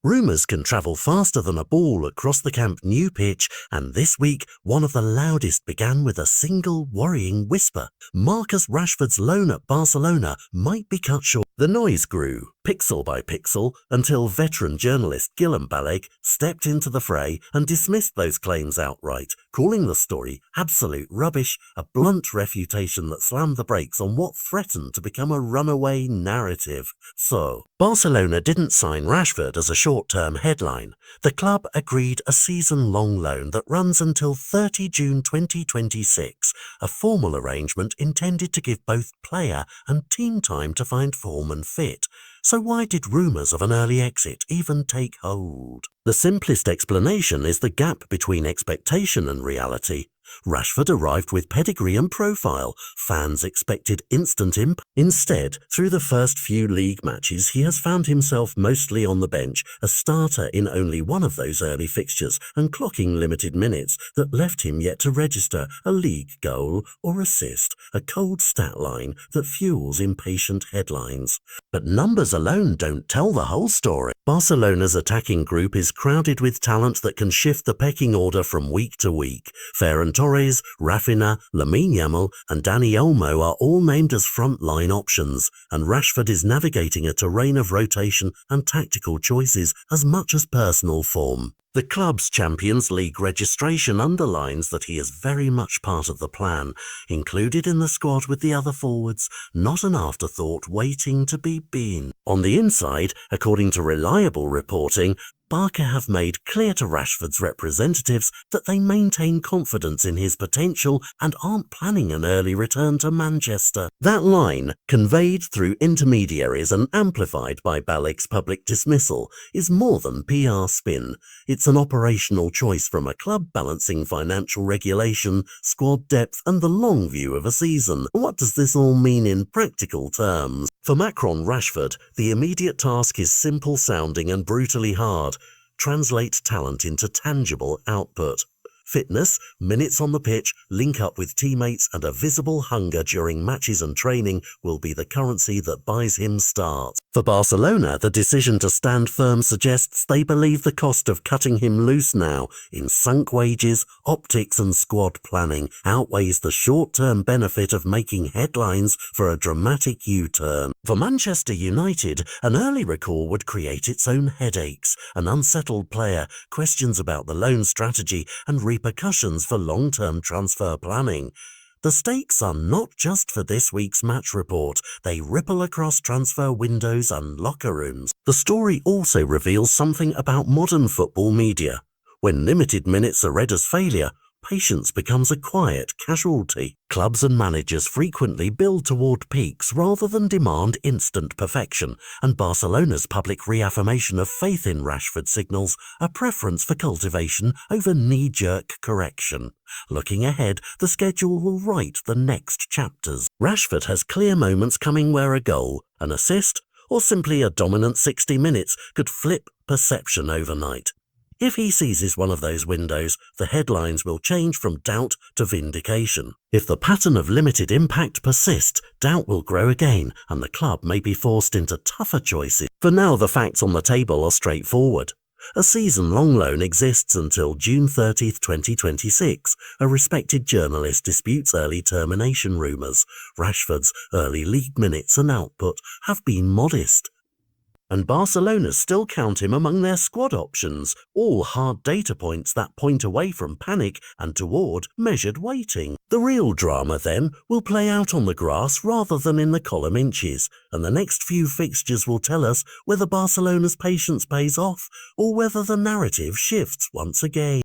Rumours can travel faster than a ball across the Camp Nou pitch, and this week, one of the loudest began with a single worrying whisper. Marcus Rashford's loan at Barcelona might be cut short. The noise grew, pixel by pixel, until veteran journalist Balague stepped into the fray and dismissed those claims outright, calling the story absolute rubbish, a blunt refutation that slammed the brakes on what threatened to become a runaway narrative. So, Barcelona didn't sign Rashford as a short-term headline. The club agreed a season-long loan that runs until 30 June 2026, a formal arrangement intended to give both player and team time to find form and fit. So why did rumours of an early exit even take hold? The simplest explanation is the gap between expectation and reality. Rashford arrived with pedigree and profile. Fans expected instant impact. Instead, through the first few league matches, he has found himself mostly on the bench, a starter in only one of those early fixtures and clocking limited minutes that left him yet to register a league goal or assist, a cold stat line that fuels impatient headlines. But numbers alone don't tell the whole story. Barcelona's attacking group is crowded with talent that can shift the pecking order from week to week. Ferran Torres, Rafinha, Lamine Yamal and Dani Olmo are all named as front-line options, and Rashford is navigating a terrain of rotation and tactical choices as much as personal form. The club's Champions League registration underlines that he is very much part of the plan, included in the squad with the other forwards, not an afterthought waiting to be been. On the inside, according to reliable reporting, Barca have made clear to Rashford's representatives that they maintain confidence in his potential and aren't planning an early return to Manchester. That line, conveyed through intermediaries and amplified by Balague's public dismissal, is more than PR spin. It's an operational choice from a club balancing financial regulation, squad depth and the long view of a season. What does this all mean in practical terms? For Macron Rashford, the immediate task is simple sounding and brutally hard. Translate talent into tangible output. Fitness, minutes on the pitch, link up with teammates and a visible hunger during matches and training will be the currency that buys him starts. For Barcelona, the decision to stand firm suggests they believe the cost of cutting him loose now, in sunk wages, optics and squad planning, outweighs the short-term benefit of making headlines for a dramatic U-turn. For Manchester United, an early recall would create its own headaches, an unsettled player, questions about the loan strategy and repercussions for long-term transfer planning. The stakes are not just for this week's match report, they ripple across transfer windows and locker rooms. The story also reveals something about modern football media. When limited minutes are read as failure, patience becomes a quiet casualty. Clubs and managers frequently build toward peaks rather than demand instant perfection, and Barcelona's public reaffirmation of faith in Rashford signals a preference for cultivation over knee-jerk correction. Looking ahead, the schedule will write the next chapters. Rashford has clear moments coming where a goal, an assist, or simply a dominant 60 minutes could flip perception overnight. If he seizes one of those windows, the headlines will change from doubt to vindication. If the pattern of limited impact persists, doubt will grow again and the club may be forced into tougher choices. For now, the facts on the table are straightforward. A season-long loan exists until June 30, 2026. A respected journalist disputes early termination rumours. Rashford's early league minutes and output have been modest. And Barcelona still count him among their squad options, all hard data points that point away from panic and toward measured waiting. The real drama, then, will play out on the grass rather than in the column inches, and the next few fixtures will tell us whether Barcelona's patience pays off or whether the narrative shifts once again.